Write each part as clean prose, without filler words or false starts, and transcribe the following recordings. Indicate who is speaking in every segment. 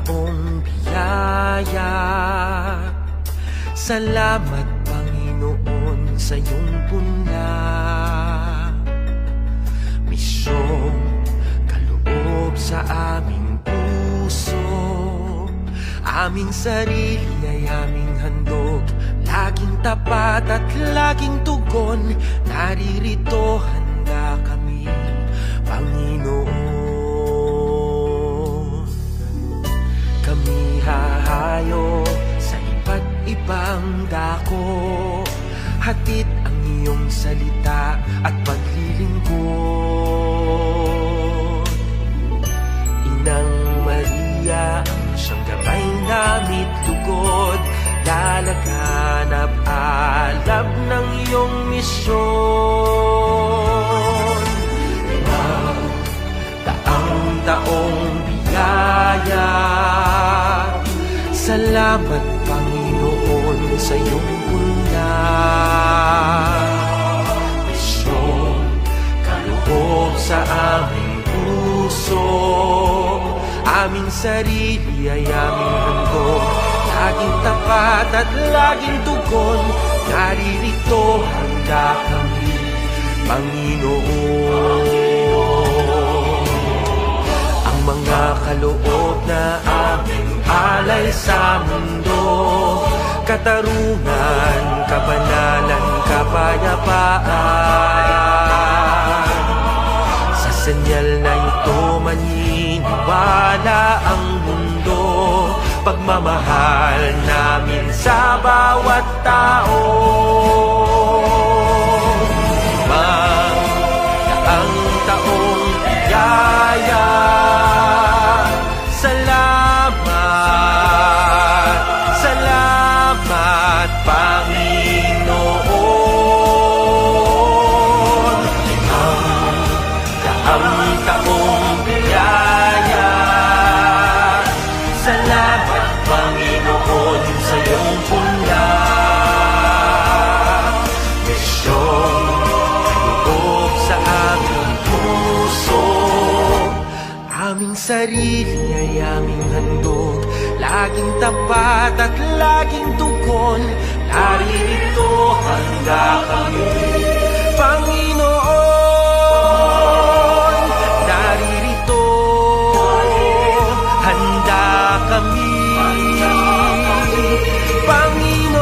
Speaker 1: taong biyaya. Salamat Panginoon sa iyong puna. Misyong kaloob sa aming puso, aming sarili ay aming handog, laging tapat at laging tugon. Naririto handa kami, Panginoon. Kami hahayo sa iba't ibang dako, hatid ang iyong salita at paglilingkod. Inang Maria, ang siyang gabay namit lugod, lalaganap alab ng iyong misyon. Taong biyaya, salamat Panginoon sa iyong puna. Misyong kaloob sa aming puso, aming sarili ay aming handog, laging tapat at laging tugon. Naririto handa kami, Panginoon. Ang mga kaloob na aming alay sa mundo, katarungan, kabanalan, kapayapaan. Sa senyal na ito maniniwala ang mundo, pagmamahal namin sa bawat tao. Ang taong biyaya, salamat, salamat Panginoon. Ang taong biyaya, salamat Panginoon sa iyong puna. Misyong kaloob sa aming puso, aming sarili ay aming handog, laging tapat at laging tugon. Naririto handa kami, Panginoon. Naririto handa kami, Panginoon.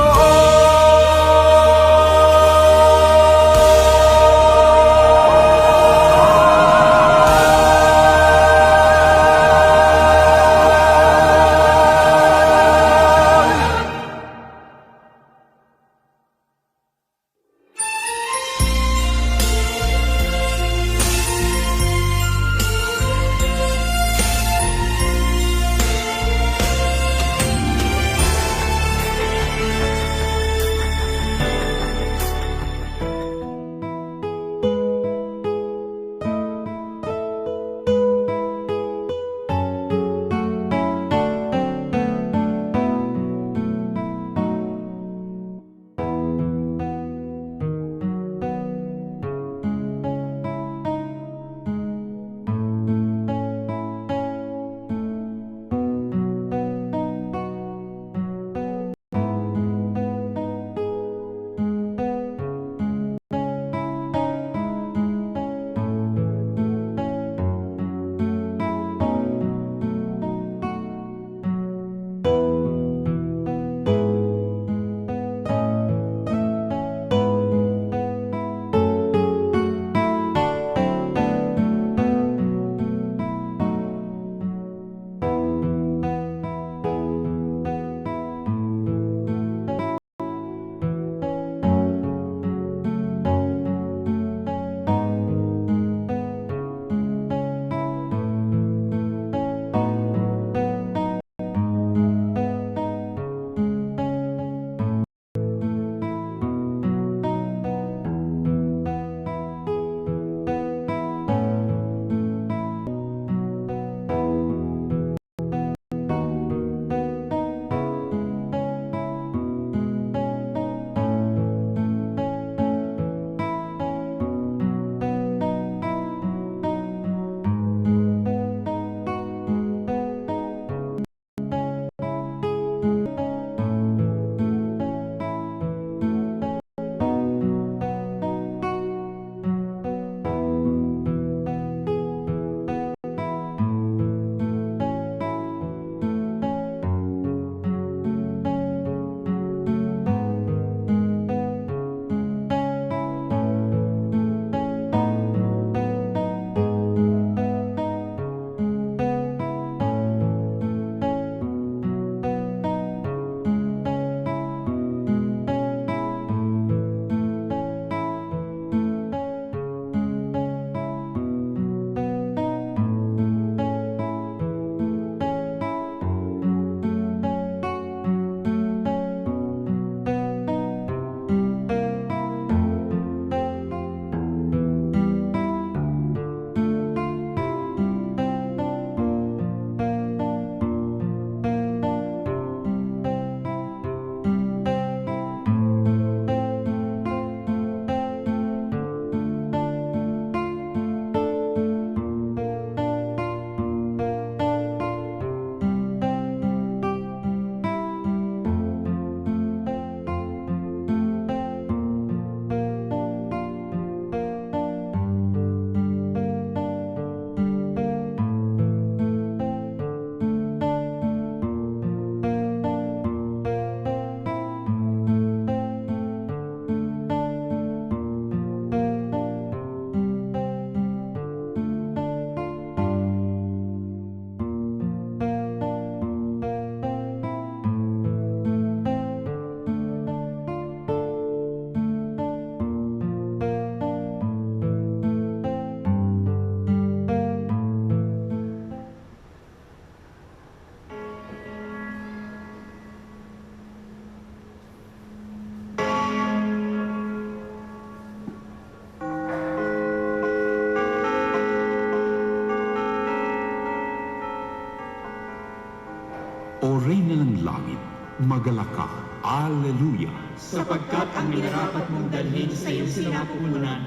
Speaker 2: O Reyna ng Langit, magalak ka. Alleluia!
Speaker 3: sapagkat ang minarapat mong dalhin sa iyong sinapupunan,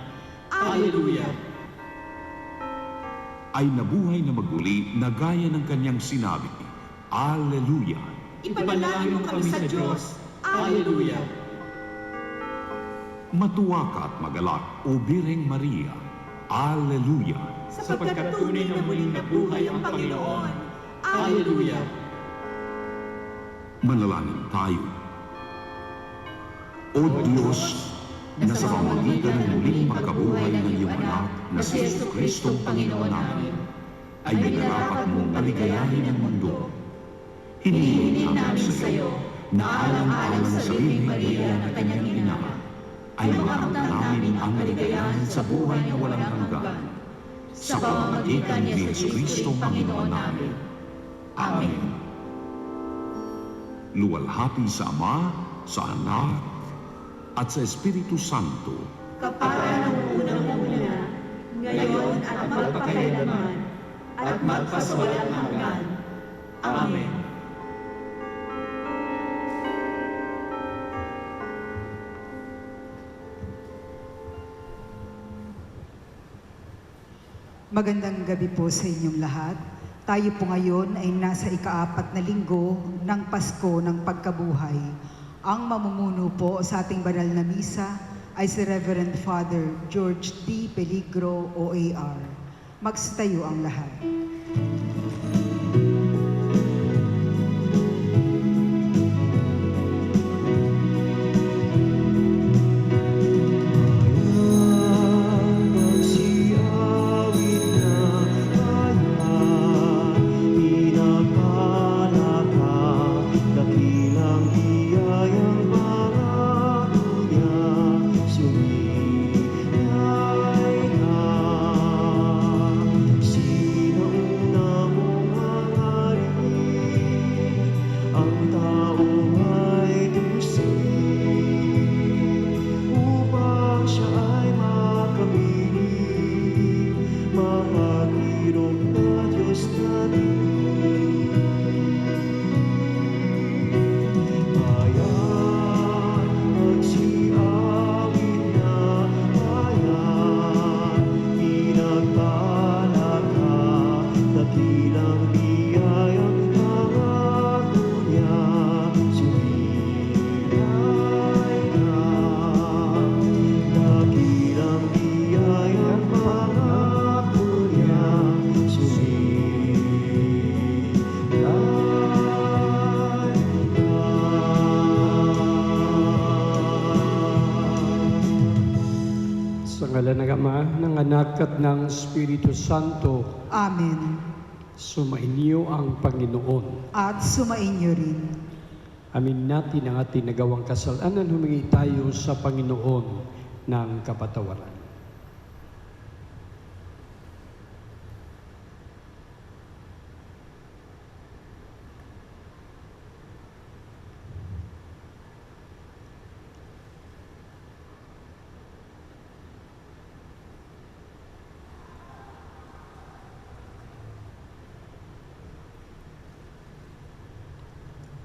Speaker 3: Alleluia!
Speaker 2: Ay nabuhay na maguli na gaya ng kanyang sinabi. Alleluia!
Speaker 3: Ipanalangin mo kami sa Diyos, Alleluia!
Speaker 2: Matuwa ka at magalak, O Birheng Maria. Alleluia!
Speaker 3: Sapagkat tunay na muling nabuhay ang Panginoon, Alleluia!
Speaker 2: Manalangin tayo. O Diyos, na sa pamamagitan ng muling pagkabuhay ng iyong anak na si Jesucristo Panginoon namin, ay minarapat mong aligayahin ang mundo. Hinihiling namin sa iyo na alang-alang sa Birheng Maria na kanyang ina, ay makamtan namin ang aligayahan sa buhay na walang hanggan. Sa pamamagitan ni Jesucristo Panginoon namin. Amen. Luwalhati sa Ama, sa Anak, at sa Espiritu Santo.
Speaker 3: Kapara ng unang-una, ngayon at magpakailanman, at magpasawalang hanggan. Amen.
Speaker 4: Magandang gabi po sa inyong lahat. Tayo po ngayon ay nasa ika-4 na linggo ng Pasko ng Pagkabuhay. Ang mamumuno po sa ating banal na misa ay si Reverend Father George D. Peligro, OAR. Magsitayo ang lahat.
Speaker 5: Sa ngalan ng Ama, ng Anak at ng Espiritu Santo,
Speaker 4: Amen.
Speaker 5: sumainyo ang Panginoon.
Speaker 4: At sumainyo rin.
Speaker 5: Amin natin ang ating nagawang kasalanan, humingi tayo sa Panginoon ng kapatawaran.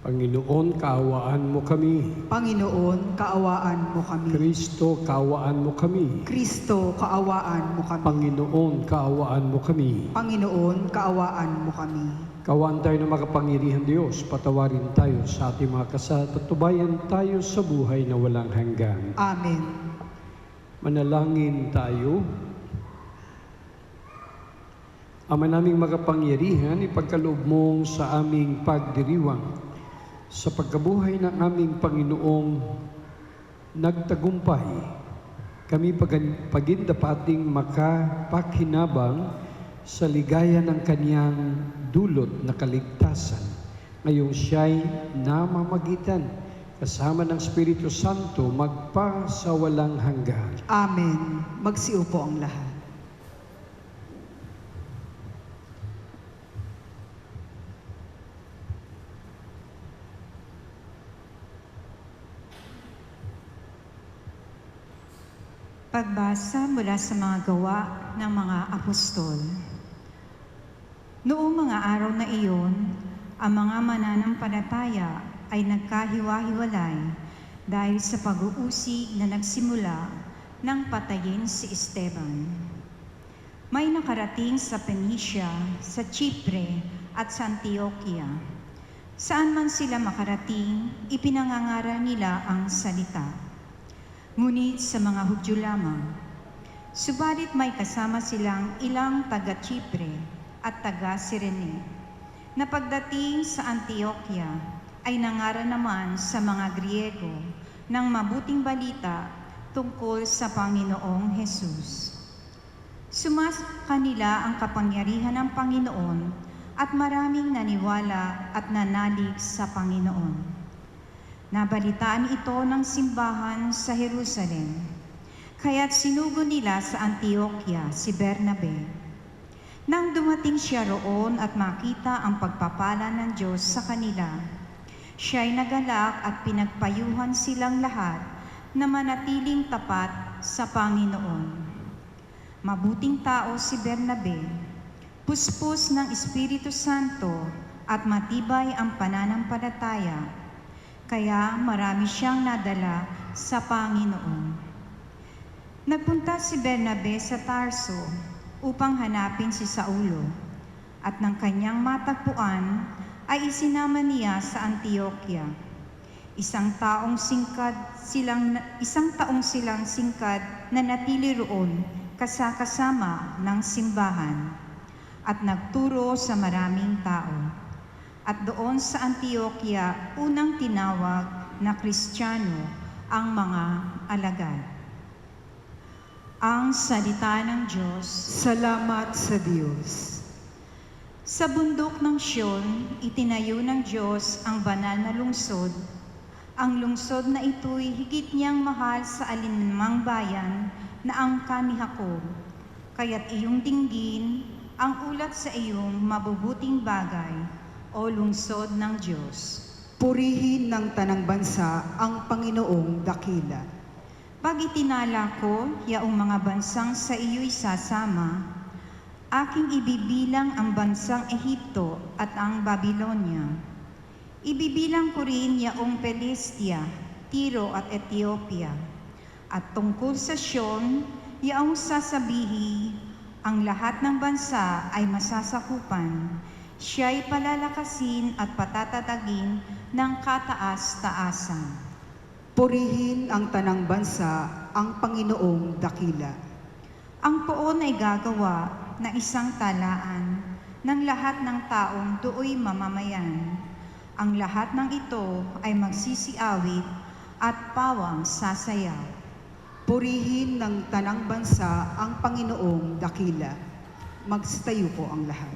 Speaker 5: Panginoon, kaawaan mo kami.
Speaker 4: Panginoon, kaawaan mo kami.
Speaker 5: Kristo, kaawaan mo kami.
Speaker 4: Kristo, kaawaan mo kami.
Speaker 5: Panginoon, kaawaan mo kami.
Speaker 4: Panginoon, kaawaan mo kami.
Speaker 5: Kaawaan tayo ng makapangyarihan Diyos, patawarin tayo sa ating mga kasalanan, patubayan tayo sa buhay na walang hanggan.
Speaker 4: Amen.
Speaker 5: Manalangin tayo. Ama naming makapangyarihan, ipagkaloob mo sa aming pagdiriwang sa pagkabuhay ng aming Panginoong nagtagumpay. Kami pagindapating makapakinabang sa ligaya ng kanyang dulot na kaligtasan. Ngayong siya'y namamagitan kasama ng Espiritu Santo magpasawalang hanggan.
Speaker 4: Amen. Magsiupo ang lahat.
Speaker 6: Pagbasa mula sa mga gawa ng mga apostol. Noong mga araw na iyon, ang mga mananampalataya ay nagkahiwa-hiwalay dahil sa pag-uusig na nagsimula nang patayin si Esteban. May nakarating sa Phoenicia, sa Chipre at sa Antioquia. Saan man sila makarating, ipinangangaral nila ang salita. Ngunit sa mga Hudyo lamang. Subalit may kasama silang ilang taga-Chipre at taga-Sirene, na pagdating sa Antioquia ay nangaral naman sa mga Griego ng mabuting balita tungkol sa Panginoong Hesus. Sumas kanila ang kapangyarihan ng Panginoon at maraming naniwala at nanalig sa Panginoon. Nabalitaan ito ng simbahan sa Jerusalem, kaya't sinugo nila sa Antioquia si Bernabe. Nang dumating siya roon at makita ang pagpapala ng Diyos sa kanila, siya'y nagalak at pinagpayuhan silang lahat na manatiling tapat sa Panginoon. Mabuting tao si Bernabe, puspos ng Espiritu Santo at matibay ang pananampalataya, kaya marami siyang nadala sa Panginoon. Nagpunta si Bernabe sa Tarso upang hanapin si Saulo, at ng kanyang matagpuan ay isinama niya sa Antioquia. Isang taong silang singkad na natili roon kasama ng simbahan at nagturo sa maraming tao. At doon sa Antioquia, unang tinawag na Kristiyano ang mga alagad. Ang salita ng Diyos.
Speaker 4: Salamat sa Diyos.
Speaker 6: Sa bundok ng Sion, itinayo ng Diyos ang banal na lungsod. Ang lungsod na ito'y higit niyang mahal sa alinmang bayan na ang Kani-Jacob. Kaya't iyong dinggin ang ulat sa iyong mabubuting bagay, o lungsod ng Diyos.
Speaker 4: Purihin ng tanang bansa ang Panginoong dakila.
Speaker 6: Pag itinala ko, yaong mga bansang sa iyo'y sasama, aking ibibilang ang bansang Ehipto at ang Babilonia. Ibibilang ko rin yaong Pelistia, Tiro at Ethiopia. At tungkol sa Sion, yaong sasabihi, ang lahat ng bansa ay masasakupan. Siya'y palalakasin at patatatagin ng kataas-taasan.
Speaker 4: Purihin ang tanang bansa ang Panginoong dakila.
Speaker 6: Ang poon ay gagawa na isang talaan ng lahat ng taong dooy mamamayan. Ang lahat ng ito ay magsisiawit at pawang sasayaw.
Speaker 4: Purihin ng tanang bansa ang Panginoong dakila. Magstayo po ang lahat.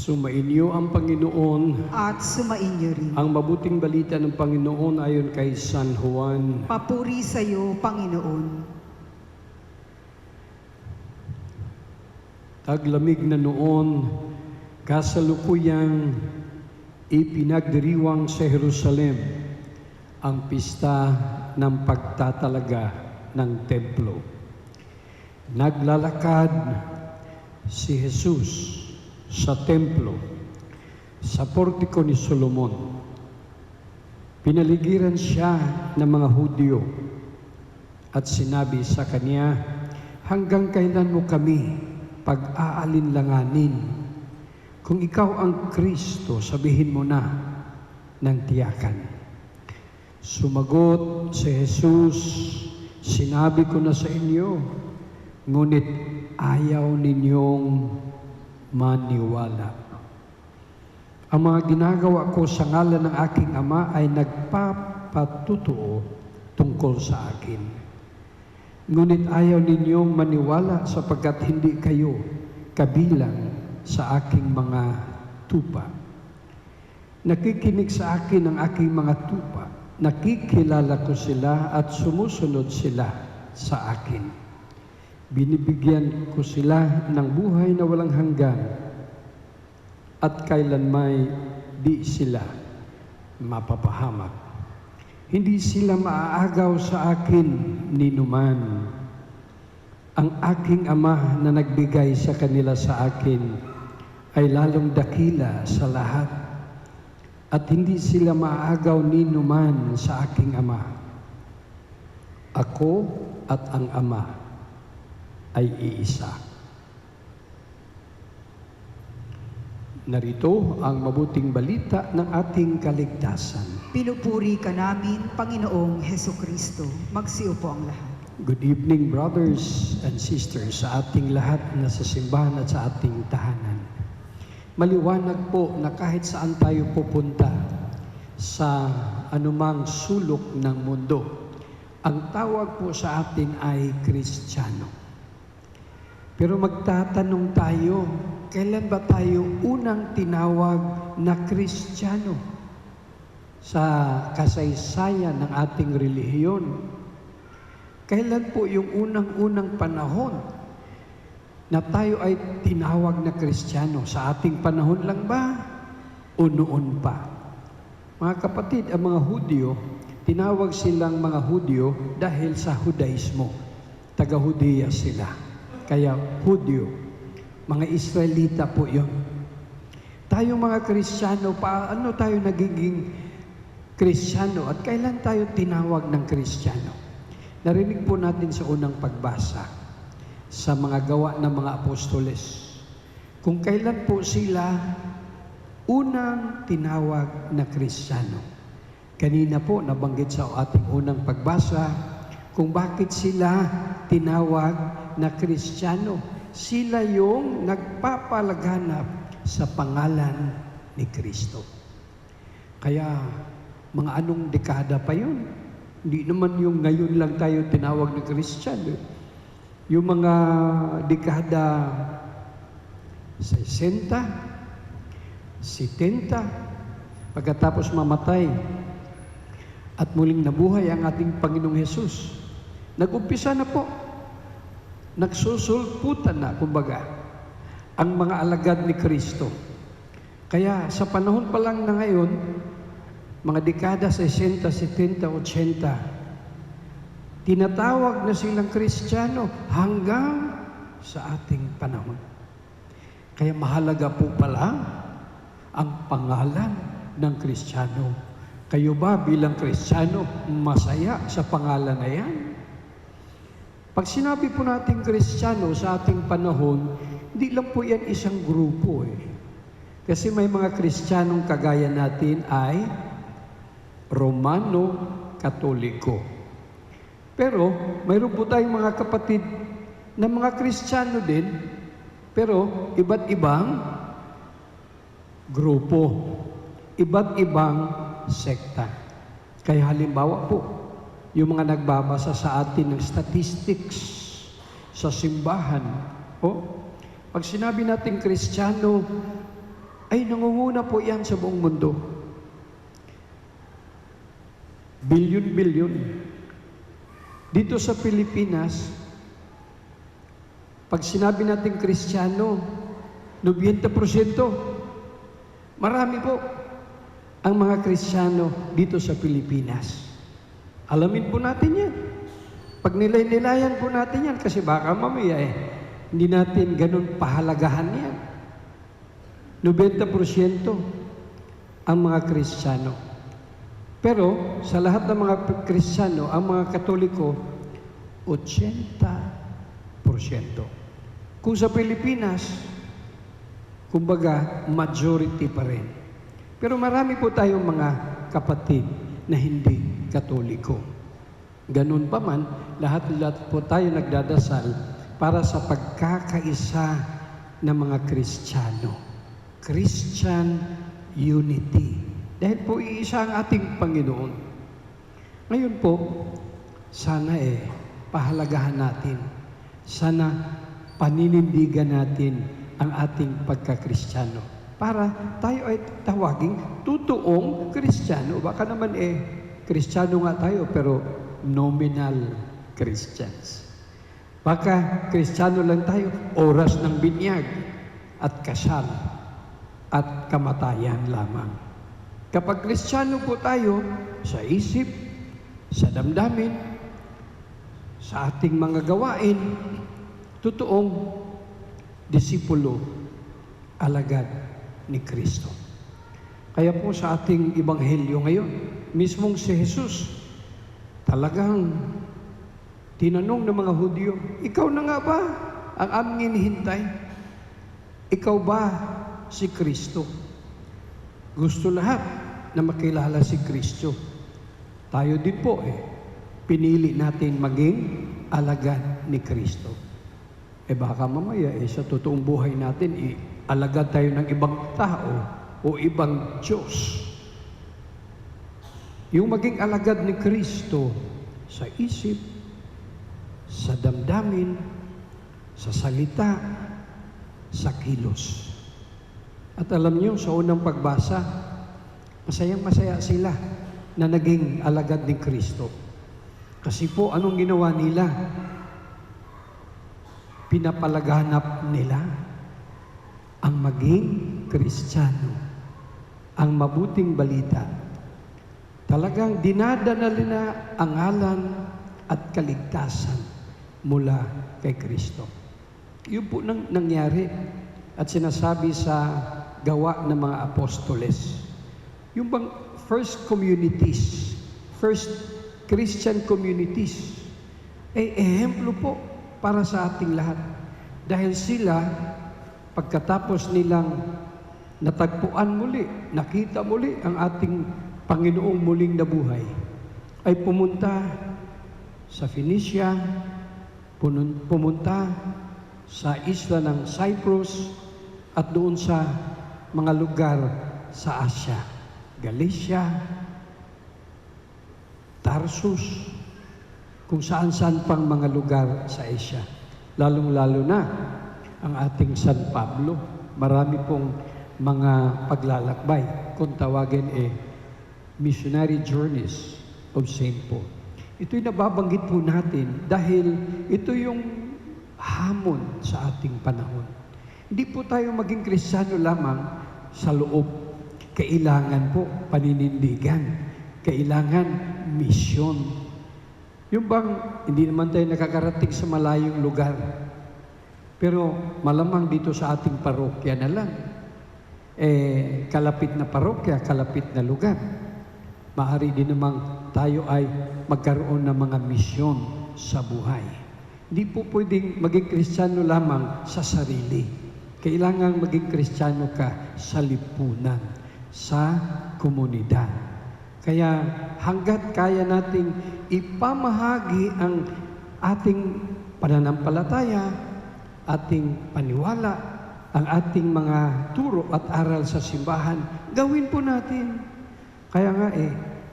Speaker 5: Sumainyo ang Panginoon.
Speaker 4: At sumainyo rin.
Speaker 5: Ang mabuting balita ng Panginoon ayon kay San Juan.
Speaker 4: Papuri sa iyo, Panginoon.
Speaker 5: Taglamig na noon, kasalukuyang ipinagdiriwang sa Jerusalem ang pista ng pagtatalaga ng templo. Naglalakad si Jesus sa templo, sa portiko ni Solomon. Pinaligiran siya ng mga Hudyo at sinabi sa kanya, hanggang kailan mo kami pag-aalinlanganin? Kung ikaw ang Kristo, sabihin mo na ng tiyakan. Sumagot si Jesus, sinabi ko na sa inyo, ngunit ayaw ninyong maniwala. Ang mga ginagawa ko sa ngalan ng aking Ama ay nagpapatutuo tungkol sa akin. Ngunit ayaw ninyong maniwala sapagkat hindi kayo kabilang sa aking mga tupa. Nakikinig sa akin ang aking mga tupa. Nakikilala ko sila at sumusunod sila sa akin. Binibigyan ko sila ng buhay na walang hanggan at kailanmay di sila mapapahamak. Hindi sila maaagaw sa akin ninuman. Ang aking Ama na nagbigay sa kanila sa akin ay lalong dakila sa lahat at hindi sila maaagaw ninuman sa aking Ama. Ako at ang Ama ay iisa. Narito ang mabuting balita ng ating kaligtasan.
Speaker 4: Pinupuri ka namin, Panginoong Hesukristo. Magsiupo ang lahat.
Speaker 5: Good evening, brothers and sisters, sa ating lahat na sa simbahan at sa ating tahanan. Maliwanag po na kahit saan tayo pupunta sa anumang sulok ng mundo, ang tawag po sa atin ay Kristiyano. Pero magtatanong tayo, kailan ba tayo unang tinawag na Kristiyano sa kasaysayan ng ating relihiyon? Kailan po yung unang-unang panahon na tayo ay tinawag na Kristiyano? Sa ating panahon lang ba o noon pa? Mga kapatid, ang mga Hudyo, tinawag silang mga Hudyo dahil sa Hudaismo. Taga-Hudiya sila. Kaya Hudyo. Mga Israelita po yun. Tayong mga Kristiyano, paano tayo nagiging Kristiyano at kailan tayo tinawag ng Kristiyano? Narinig po natin sa unang pagbasa sa mga gawa ng mga apostoles. Kung kailan po sila unang tinawag na Kristiyano. Kanina po nabanggit sa ating unang pagbasa kung bakit sila tinawag na Kristiyano. Sila yung nagpapalaganap sa pangalan ni Kristo. Kaya mga anong dekada pa yun? Hindi naman yung ngayon lang tayo tinawag na Kristiyano. Yung mga dekada 60, 70, pagkatapos mamatay at muling nabuhay ang ating Panginoong Hesus. Nag-umpisa na po. Nagsusulputan na, kumbaga, ang mga alagad ni Kristo. Kaya sa panahon pa lang na ngayon, mga dekada 60, 70, 80, tinatawag na silang Kristiyano hanggang sa ating panahon. Kaya mahalaga po pala ang pangalan ng Kristiyano. Kayo ba bilang Kristiyano masaya sa pangalan na yan? Pag sinabi po natin Kristiyano sa ating panahon, hindi lang po yan isang grupo eh. Kasi may mga Kristiyanong kagaya natin ay Romano Katoliko. Pero mayroon po tayong mga kapatid na mga Kristiyano din, pero iba't ibang grupo, iba't ibang sekta. Kaya halimbawa po, yung mga nagbabasa sa atin ng statistics sa simbahan, pag sinabi natin Kristiyano, ay nangunguna po yan sa buong mundo. Bilyon-bilyon. Dito sa Pilipinas, pag sinabi natin Kristiyano, 90%. Marami po ang mga Kristiyano dito sa Pilipinas. Alamin po natin yan. Pag nilay-nilayan po natin yan, kasi baka mamaya hindi natin ganun pahalagahan yan. 90% ang mga Kristiyano. Pero sa lahat ng mga Kristiyano, ang mga Katoliko, 80%. Kung sa Pilipinas, kumbaga, majority pa rin. Pero marami po tayong mga kapatid na hindi Katoliko. Ganun pa man, lahat-lahat po tayo nagdadasal para sa pagkakaisa ng mga Kristiyano. Christian unity. Dahil po iisa ang ating Panginoon. Ngayon po, sana pahalagahan natin. Sana paninindigan natin ang ating pagka-Kristiyano. para tayo ay tawaging totoong Kristiyano. Baka naman Kristiyano nga tayo pero nominal Christians. Baka Kristiyano lang tayo oras ng binyag at kasal at kamatayan lamang. Kapag Kristiyano po tayo sa isip, sa damdamin, sa ating mga gawain, totoong disipulo, alagad ni Kristo. Kaya po sa ating ebanghelyo ngayon, mismong si Jesus, talagang tinanong ng mga Hudyo, ikaw na nga ba ang aming hinihintay? Ikaw ba si Kristo? Gusto lahat na makilala si Kristo. Tayo din po pinili natin maging alagad ni Kristo. Baka mamaya sa totoong buhay natin alagad tayo ng ibang tao o ibang Diyos. Yung maging alagad ni Kristo sa isip, sa damdamin, sa salita, sa kilos. At alam niyo, sa unang pagbasa, masayang-masaya sila na naging alagad ni Kristo. Kasi po, anong ginawa nila? Pinapalaganap nila ang maging Kristiyano, ang mabuting balita. Talagang dinadala nila ang ngalan at kaligtasan mula kay Kristo. Yun po nangyari at sinasabi sa gawa ng mga apostoles. Yung bang first communities, first Christian communities, ehemplo po para sa ating lahat. Dahil sila, pagkatapos nilang natagpuan muli, nakita muli ang ating Panginoong muling nabuhay, ay pumunta sa Phoenicia, pumunta sa isla ng Cyprus at doon sa mga lugar sa Asia, Galicia, Tarsus, kung saan-saan pang mga lugar sa Asia. Lalong-lalo na ang ating San Pablo. Marami pong mga paglalakbay, kung tawagin missionary journeys of St. Paul. Ito'y nababanggit po natin dahil ito yung hamon sa ating panahon. Hindi po tayo maging Kristiyano lamang sa loob. Kailangan po paninindigan. Kailangan misyon. Yung bang hindi naman tayo nakakarating sa malayong lugar, pero malamang dito sa ating parokya na lang, kalapit na parokya, kalapit na lugar. Maaari din namang tayo ay magkaroon ng mga misyon sa buhay. Hindi po pwedeng maging Kristiyano lamang sa sarili. Kailangan maging Kristiyano ka sa lipunan, sa komunidad. Kaya hanggat kaya nating ipamahagi ang ating pananampalataya, ating paniwala, ang ating mga turo at aral sa simbahan, gawin po natin. Kaya nga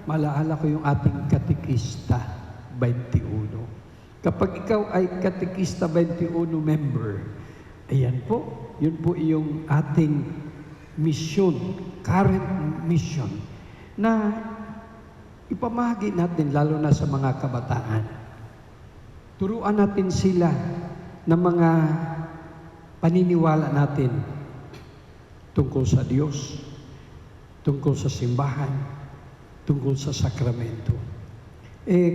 Speaker 5: malaala ko yung ating Katekista 21. Kapag ikaw ay Katekista 21 member, ayan po, yun po yung ating mission, current mission, na ipamahagi natin lalo na sa mga kabataan. Turuan natin sila ng mga paniniwala natin tungkol sa Diyos, tungkol sa simbahan, tungkol sa sakramento.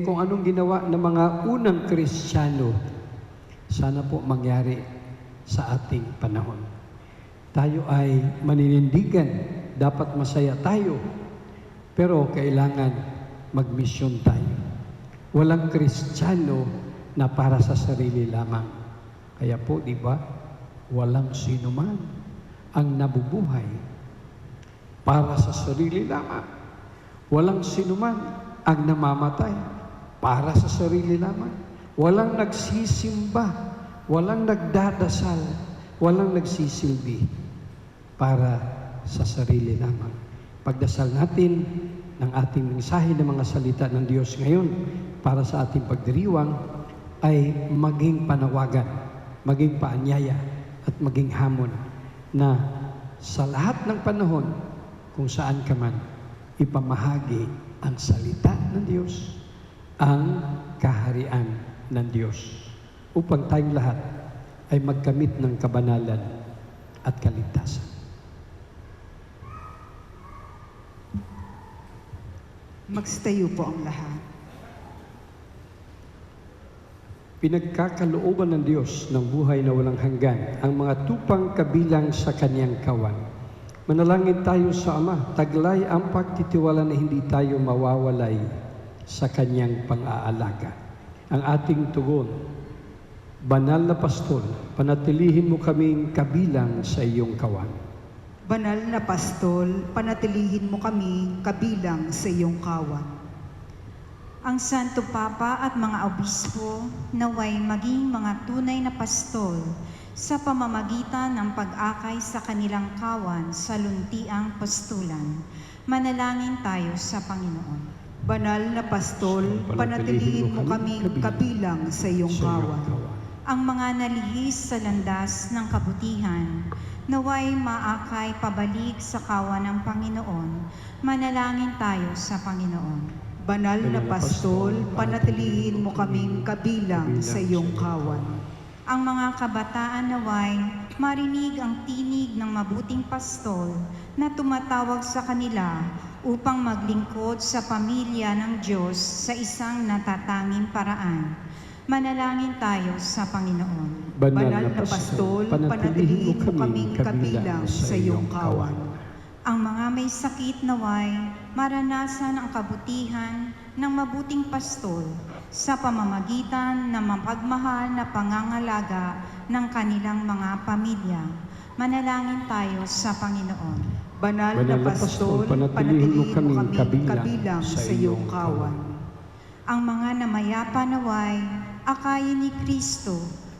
Speaker 5: Kung anong ginawa ng mga unang Kristiyano, sana po mangyari sa ating panahon. Tayo ay maninindigan, dapat masaya tayo, pero kailangan magmisyon tayo. Walang Kristiyano na para sa sarili lamang. Kaya po, di ba, walang sino man ang nabubuhay para sa sarili lamang. Walang sino man ang namamatay para sa sarili lamang. Walang nagsisimba, walang nagdadasal, walang nagsisilbi para sa sarili lamang. Pagdasal natin ng ating mensahe ng mga salita ng Diyos ngayon para sa ating pagdiriwang ay maging panawagan, maging paanyaya at maging hamon na sa lahat ng panahon, kung saan ka man, ipamahagi ang salita ng Diyos, ang kaharian ng Diyos, upang tayong lahat ay magkamit ng kabanalan at kaligtasan.
Speaker 4: Magstayo po ang lahat.
Speaker 5: Pinagkakalooban ng Diyos ng buhay na walang hanggan ang mga tupang kabilang sa Kanyang kawan. Manalangin tayo sa Ama, taglay ang pagtitiwala na hindi tayo mawawalay sa Kanyang pang-aalaga. Ang ating tugon, Banal na Pastol, panatilihin mo kaming kabilang sa iyong kawan.
Speaker 4: Banal na Pastol, panatilihin mo kami kabilang sa iyong kawan.
Speaker 6: Ang Santo Papa at mga obispo naway maging mga tunay na pastol sa pamamagitan ng pag-akay sa kanilang kawan sa luntiang pastulan. Manalangin tayo sa Panginoon.
Speaker 4: Banal na Pastol, panatilihin mo kami kabilang sa iyong kawan.
Speaker 6: Ang mga nalihis sa landas ng kabutihan, naway maakay pabalik sa kawan ng Panginoon. Manalangin tayo sa Panginoon.
Speaker 4: Banal na Pastol, panatilihin mo kaming kabilang sa iyong kawan.
Speaker 6: Ang mga kabataan naway marinig ang tinig ng mabuting pastol na tumatawag sa kanila upang maglingkod sa pamilya ng Diyos sa isang natatanging paraan. Manalangin tayo sa Panginoon.
Speaker 4: Banal na Pastol, panatilihin mo kaming kabilang sa iyong kawan.
Speaker 6: Ang mga may sakit naway maranasan ang kabutihan ng mabuting pastol sa pamamagitan ng mapagmahal na pangangalaga ng kanilang mga pamilya. Manalangin tayo sa Panginoon.
Speaker 4: Banal na Pastol, panatilihin mo kaming kabilang sa iyong kawan.
Speaker 6: Ang mga namayapa naway akayin ni Kristo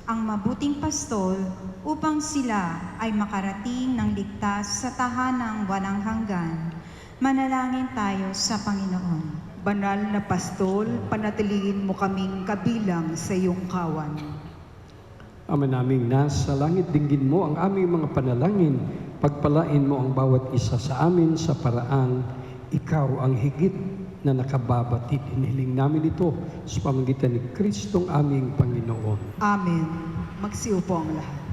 Speaker 6: ang mabuting pastol upang sila ay makarating ng ligtas sa tahanang walang hanggan. Manalangin tayo sa Panginoon.
Speaker 4: Banal na Pastol, panatilihin mo kaming kabilang sa iyong kawan.
Speaker 5: Ama naming nasa langit, dinggin mo ang aming mga panalangin. Pagpalain mo ang bawat isa sa amin sa paraang ikaw ang higit na nakababatid. Inihiling namin ito sa pamamagitan ni Kristong aming Panginoon.
Speaker 4: Amen. Magsiupo ang lahat.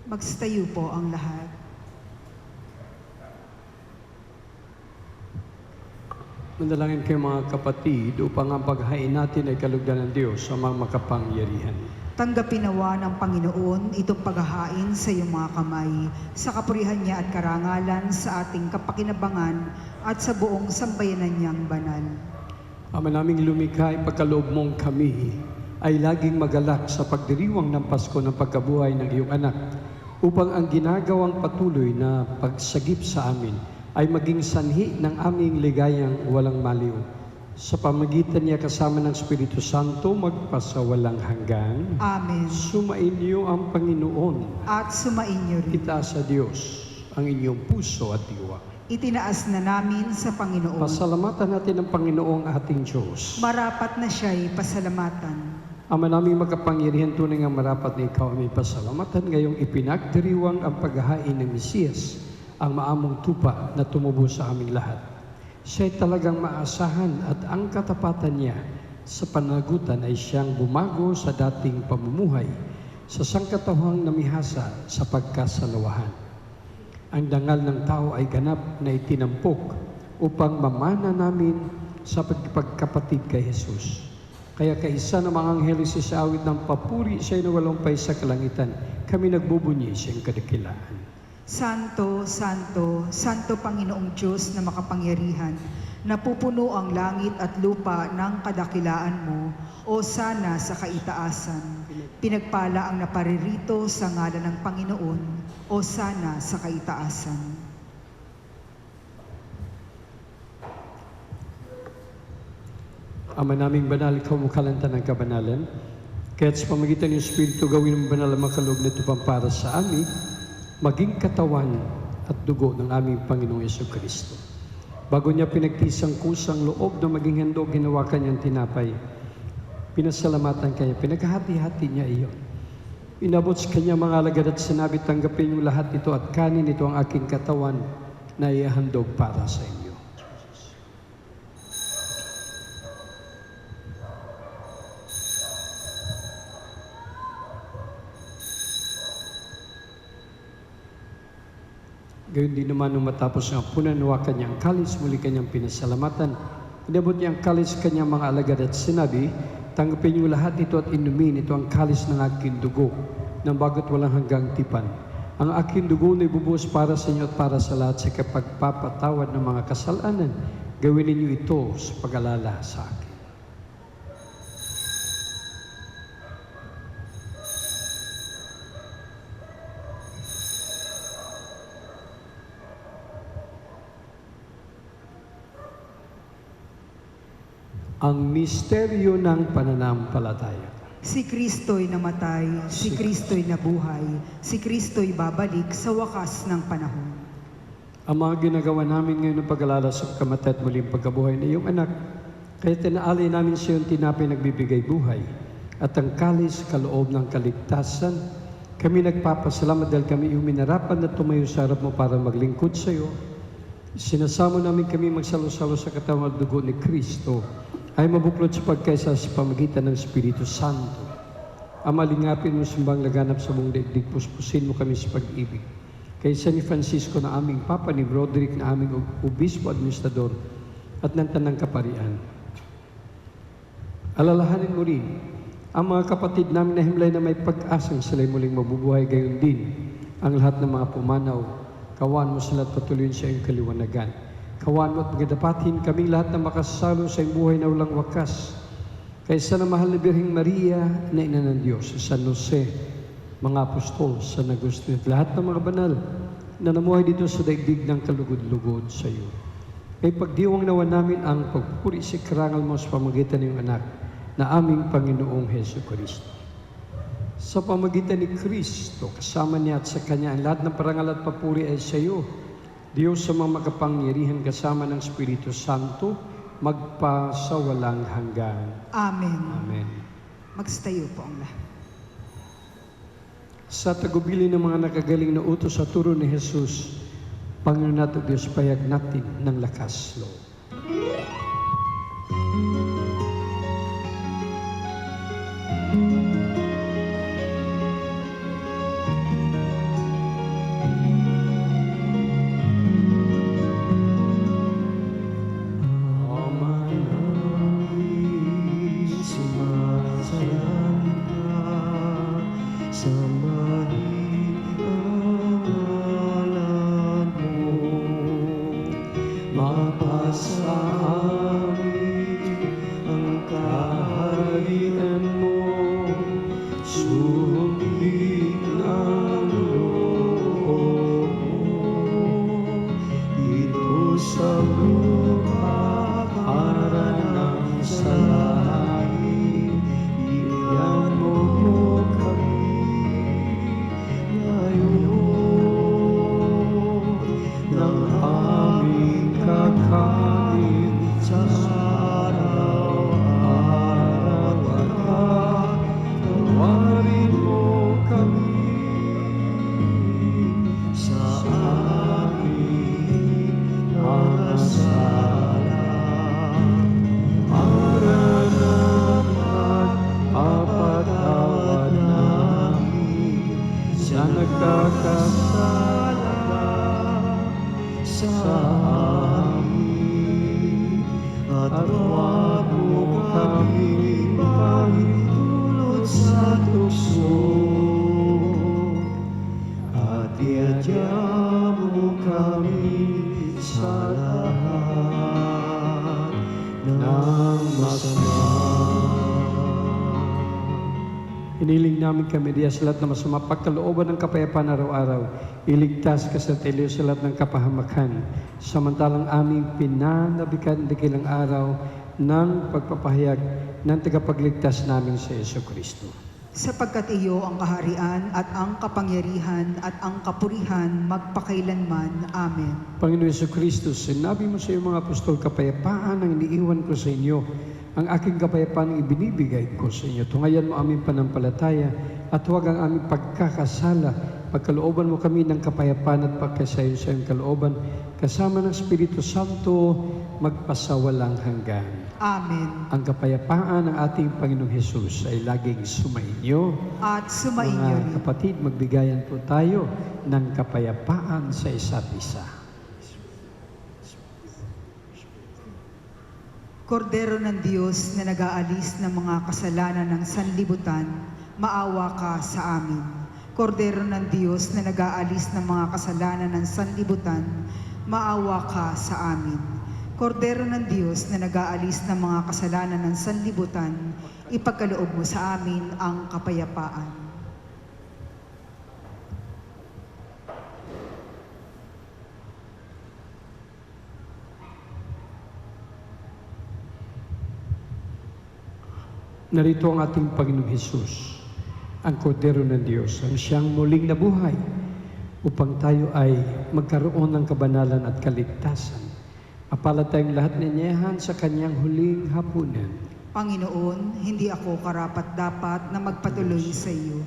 Speaker 4: Magstayo po ang lahat.
Speaker 5: Manalangin kayo mga kapatid upang ang paghain natin ay kalugdan ng Diyos sa mga makapangyarihan.
Speaker 4: Tanggapin nawa ng Panginoon itong paghahain sa iyong mga kamay, sa kapurihan niya at karangalan, sa ating kapakinabangan at sa buong sambayanan niyang banal.
Speaker 5: Ama naming lumikha, ipagkaloob mong kami ay laging magalak sa pagdiriwang ng Pasko ng pagkabuhay ng iyong anak, upang ang ginagawang patuloy na pagsagip sa amin ay maging sanhi ng aming ligayang walang maliw. Sa pamagitan niya kasama ng Espiritu Santo, magpasawalang hanggan.
Speaker 4: Amen.
Speaker 5: Sumainyo ang Panginoon.
Speaker 4: At sumainyo rin.
Speaker 5: Itaas sa Diyos ang inyong puso at diwa.
Speaker 4: itinaas na namin sa Panginoon.
Speaker 5: Pasalamatan natin ang Panginoong ating Diyos.
Speaker 4: Marapat na siya'y pasalamatan.
Speaker 5: Ama naming makapangyarihan, tunay nga marapat na ikaw ay may pasalamatan ngayong ipinagdiriwang ang paghahain ng Mesiyas, ang maamong tupa na tumubo sa aming lahat. Siya'y talagang maasahan at ang katapatan niya sa panagutan ay siyang bumago sa dating pamumuhay sa sangkatauhang namihasa sa pagkasalawahan. Ang dangal ng tao ay ganap na itinampok upang mamana namin sa pagkapatid kay Jesus. Kaya kaisa ng mga anghel sa awit ng papuri siya'y nawalumpay sa kalangitan, kami nagbubunyi siyang kadakilaan.
Speaker 4: Santo, Santo, Santo Panginoong Diyos na makapangyarihan, napupuno ang langit at lupa ng kadakilaan mo, o sana sa kaitaasan. Pinagpala ang naparirito sa ngalan ng Panginoon, o sana sa kaitaasan.
Speaker 5: Ama naming banal, ikaw mo kalantan ng kabanalan, kaya't sa pamagitan ng Espiritu gawin mo banal ang makaloob na ito para sa amin, maging katawan at dugo ng aming Panginoong Jesucristo. Bago niya pinagtisang kusang loob na maging handog, ginawa kanyang tinapay. Pinasalamatan kanya, pinaghati-hati niya iyon. Inabot sa kanya mga alagad at sinabi, tanggapin niyo lahat ito at kanin ito ang aking katawan na ihandog para sa inyo. Gayon din naman nung matapos ang punanuwakan niya ang kalis, muli kanyang pinasalamatan. Inabot niya ang kalis sa kanyang mga alagad at sinabi, tanggapin niyo lahat ito at inumin, ito ang kalis ng aking dugo, ng bago't walang hanggang tipan. Ang aking dugo na ibubuhos para sa inyo at para sa lahat sa kapagpapatawad ng mga kasalanan. Gawin ninyo ito sa pag-alala sa akin. Ang misteryo ng pananampalataya.
Speaker 4: Si Kristo'y namatay, si Kristo'y nabuhay, si Kristo'y babalik sa wakas ng panahon.
Speaker 5: Ang mga ginagawa namin ngayon ng pag-alala sa kamatay at muling pagkabuhay na iyong anak, kaya tinaalay namin sa iyong tinapay nagbibigay buhay at ang kalis kaloob ng kaligtasan. Kami nagpapasalamat dahil kami iyong minarapan na tumayo sa harap mo para maglingkod sa iyo. Sinasamo namin kami magsalo-salo sa katawan at dugo ni Kristo ay mabuklod sa pagkaisa sa pamagitan ng Espiritu Santo. Ama, lingapin mo sumbang laganap sa buong daigdig, puspusin mo kami sa pag-ibig. Kaysa ni Francisco na aming Papa, ni Broderick na aming Obispo Administrador, at ng Tanang Kaparian. Alalahanin mo rin ang mga kapatid namin na himlay na may pag-asang sila'y muling mabubuhay, gayon din ang lahat ng mga pumanaw. Kawan mo sila at patuloyin sa iyong kaliwanagan. Kawan mo at magadapatin kaming lahat na makasalo sa iyong buhay na walang wakas. Kaysa na mahal na Birheng Maria na ina ng Diyos, San Jose, mga apostol, San Agustin, at lahat ng mga banal na namuhay dito sa daigdig ng kalugod-lugod sa iyo. May pagdiwang nawa namin ang pagpupuri sa karangal mo sa pamagitan ng iyong anak na aming Panginoong Jesucristo. Sa pamagitan ni Kristo, kasama niya at sa Kanya, ang lahat ng parangal at papuri ay sa iyo, Diyos sa mga makapangyarihan kasama ng Espiritu Santo, magpasawalang hanggan.
Speaker 4: Amen.
Speaker 5: Amen.
Speaker 4: Magstayo po ang lahat.
Speaker 5: Sa tagubili ng mga nakagaling na utos sa turo ni Jesus, Panginoon natin Diyos, payag natin ng lakas loob. Ng puso at iadya mo kami sa lahat ng masama. Hiniling namin kami diya sa lahat ng masama, pagkalooban ng kapayapaan araw-araw, iligtas ka sa teliyo sa lahat ng kapahamakan, samantalang aming pinanabikan dakilang araw ng pagpapahayag ng tagapagligtas namin sa Jesucristo.
Speaker 4: Sapagkat iyo ang kaharian at ang kapangyarihan at ang kapurihan magpakailanman. Amen.
Speaker 5: Panginoon Jesucristo, sinabi mo sa iyong mga apostol, kapayapaan ang iniiwan ko sa inyo. Ang aking kapayapaan ang ibinibigay ko sa inyo. Tungayan mo aming panampalataya at huwag ang aming pagkakasala. Pagkalooban mo kami ng kapayapaan at pagkasayon sa iyong kalooban, kasama ng Espiritu Santo, magpasawalang hanggan.
Speaker 4: Amen.
Speaker 5: Ang kapayapaan ng ating Panginoong Hesus ay laging sumainyo.
Speaker 4: At sumainyo
Speaker 5: Mga
Speaker 4: rin.
Speaker 5: kapatid, magbigayan po tayo ng kapayapaan sa isa't isa.
Speaker 4: Kordero ng Diyos na nag-aalis ng mga kasalanan ng sanlibutan, maawa ka sa amin. Kordero ng Diyos na nag-aalis ng mga kasalanan ng sanlibutan, maawa ka sa amin. Kordero ng Diyos na nag-aalis ng mga kasalanan ng sanlibutan, ipagkaloob mo sa amin ang kapayapaan.
Speaker 5: Narito ang ating Panginoong Hesus, ang Kordero ng Diyos, ang siyang muling nabuhay upang tayo ay magkaroon ng kabanalan at kaligtasan. Mapalad tayong lahat ninyahan sa kanyang huling hapunan.
Speaker 4: Panginoon, hindi ako karapat-dapat na magpatuloy sa iyo,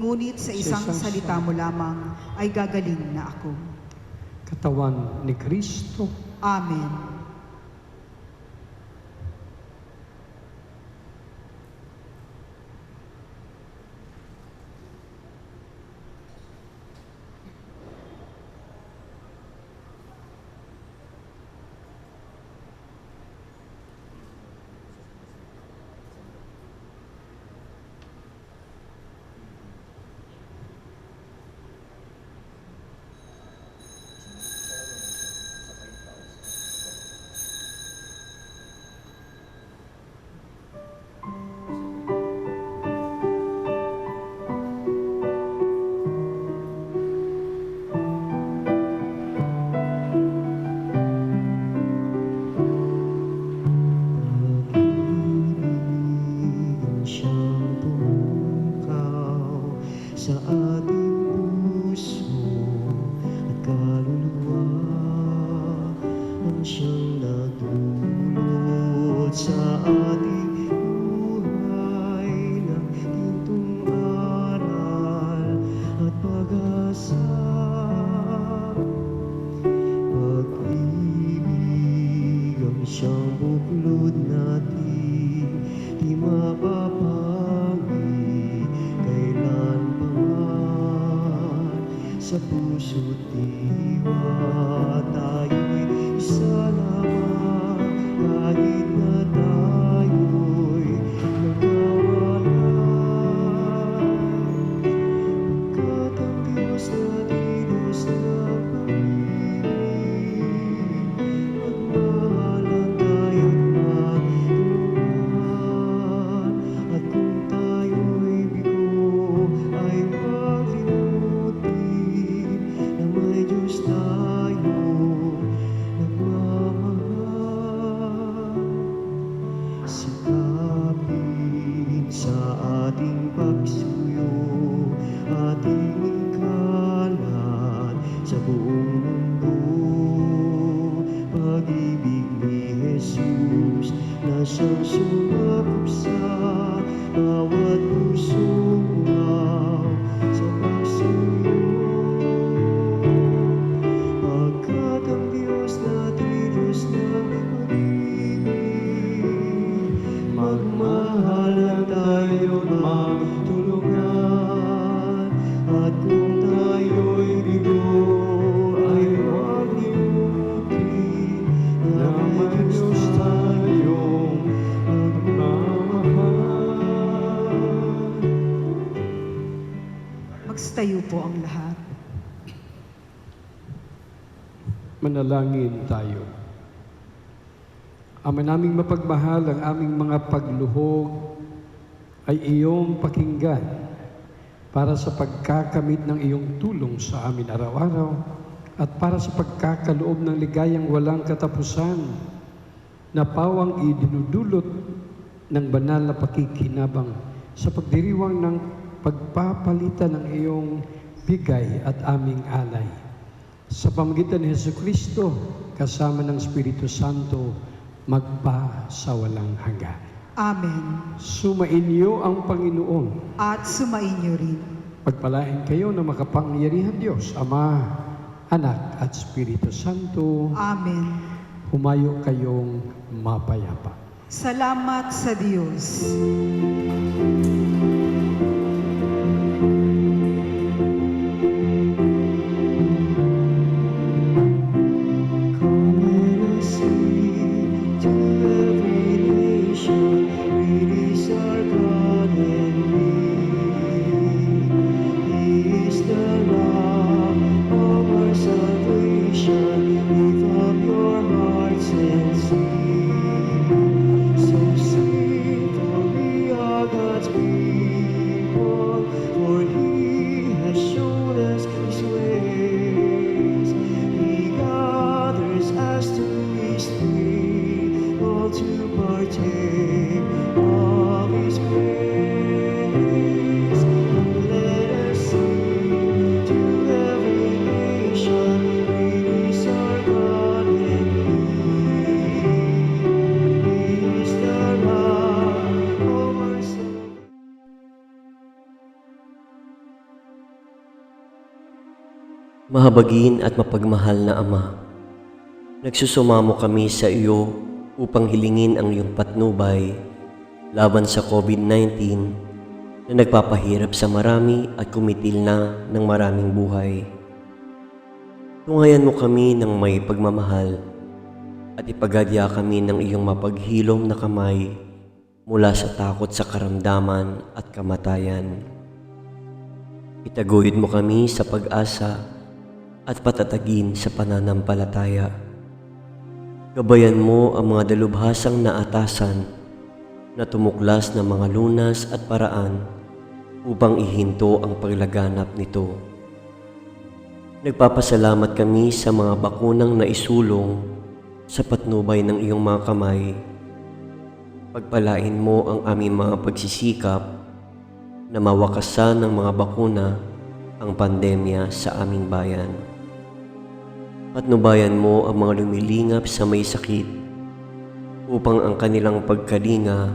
Speaker 4: ngunit sa isang salita mo lamang ay gagaling na ako.
Speaker 5: Katawan ni Kristo.
Speaker 4: Amen.
Speaker 7: Sa ating puso at kaluluwa ang siyang nagdulot sa ating buhay ng gintong aral at pag-asa. Pag-ibig ang siyang buklod natin, di mapapawi kailan sa puso't diwa. Tayo'y isa lamang kahit na tayo'y nagkawalay. Pagkat ang Diyos natin Diyos na pag-ibig, magmahalan tayo't magtulungan. At kung tayo'y bigo ay huwag limutin na may Diyos tayong nagmamahal. Sikapin sa ating pagsuyo, ating ikalat sa buong mundo. Pag-ibig ni Jesus na siyang sumakop sa bawat pusong umaw sa pagsuyo. Pagkat ang Diyos natin Diyos na pag-ibig, magmahalan tayo't magtulungan. At kung tayo'y bigo ay huwag limutin na may Diyos tayong nagmamahal.
Speaker 4: Tayo po ang lahat.
Speaker 5: Manalangin tayo. Ama naming mapagmahal, ang aming mga pagluhog ay iyong pakinggan para sa pagkakamit ng iyong tulong sa amin araw-araw at para sa pagkakaloob ng ligayang walang katapusan na pawang idinudulot ng banal na pakikinabang sa pagdiriwang ng pagpapalitan ng iyong bigay at aming alay. Sa pamagitan ni Jesucristo, kasama ng Espiritu Santo, magpa sa walang hanggan.
Speaker 4: Amen.
Speaker 5: Sumainyo ang Panginoon.
Speaker 4: At sumainyo rin.
Speaker 5: Pagpalain kayo ng makapangyarihan Diyos, Ama, Anak at Espiritu Santo.
Speaker 4: Amen.
Speaker 5: Humayo kayong mapayapa.
Speaker 4: Salamat sa Diyos.
Speaker 7: Come let us sing to every nation, great is our God and He is the rock of our salvation. Lift up your hearts and sing. So sing, for we are God's people, for He has shown us His ways. He gathers us to His tree, all to partake of His grace. Let us sing to every nation, great is our God and He is the rock of our salvation.
Speaker 8: Mahabagin at mapagmahal na Ama, nagsusumamo kami sa iyo upang hilingin ang iyong patnubay laban sa COVID-19 na nagpapahirap sa marami at kumitil na ng maraming buhay. Tungayan mo kami ng may pagmamahal at ipagadya kami ng iyong mapaghilom na kamay mula sa takot sa karamdaman at kamatayan. Itaguyod mo kami sa pag-asa at patatagin sa pananampalataya. Gabayan mo ang mga dalubhasang naatasan na tumuklas ng mga lunas at paraan upang ihinto ang paglaganap nito. Nagpapasalamat kami sa mga bakunang naisulong sa patnubay ng iyong mga kamay. Pagpalain mo ang aming mga pagsisikap na mawakasan ng mga bakuna ang pandemya sa aming bayan. Patnubayan mo ang mga lumilingap sa may sakit upang ang kanilang pagkalinga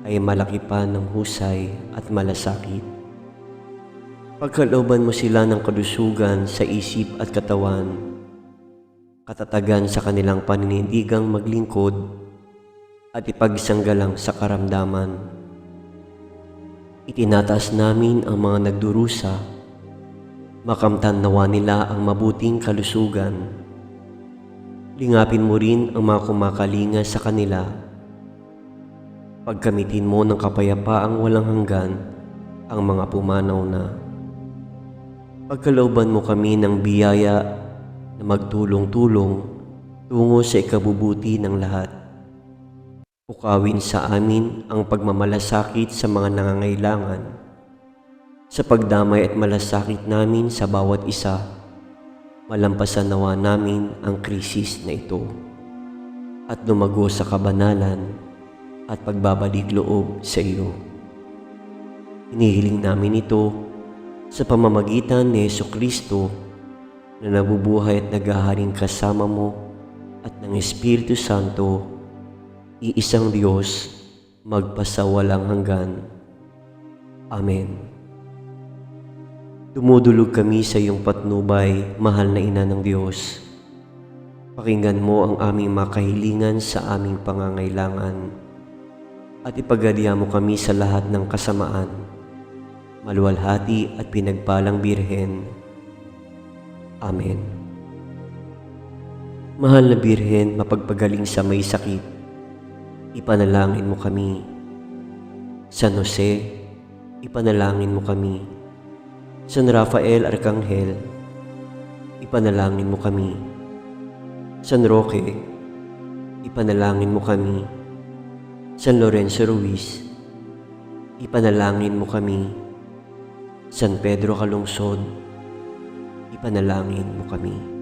Speaker 8: ay malaki pa ng husay at malasakit. Pagkalooban mo sila ng kalusugan sa isip at katawan, katatagan sa kanilang paninindigang maglingkod at ipagsanggalang sa karamdaman. Itinataas namin ang mga nagdurusa, makamtan nawa nila ang mabuting kalusugan. Lingapin mo rin ang mga kumakalinga sa kanila. Pagkamitin mo ng kapayapaang walang hanggan ang mga pumanaw na. Pagkalooban mo kami ng biyaya na magtulong-tulong tungo sa ikabubuti ng lahat. Pukawin sa amin ang pagmamalasakit sa mga nangangailangan. Sa pagdamay at malasakit namin sa bawat isa, malampasan nawa namin ang krisis na ito at lumago sa kabanalan at pagbabalik loob sa iyo. Hinihiling namin ito sa pamamagitan ni Jesucristo na nabubuhay at naghaharing kasama mo at ng Espiritu Santo, iisang Diyos, magpasawalang hanggan. Amen. Dumudulog kami sa iyong patnubay, mahal na Ina ng Diyos. Pakinggan mo ang aming makahilingan sa aming pangangailangan at ipagadya mo kami sa lahat ng kasamaan. Maluwalhati at pinagpalang Birhen. Amen. Mahal na Birhen, mapagpagaling sa may sakit, ipanalangin mo kami. San Jose, ipanalangin mo kami. San Rafael Arkanghel, ipanalangin mo kami. San Roque, ipanalangin mo kami. San Lorenzo Ruiz, ipanalangin mo kami. San Pedro Calungsod, ipanalangin mo kami.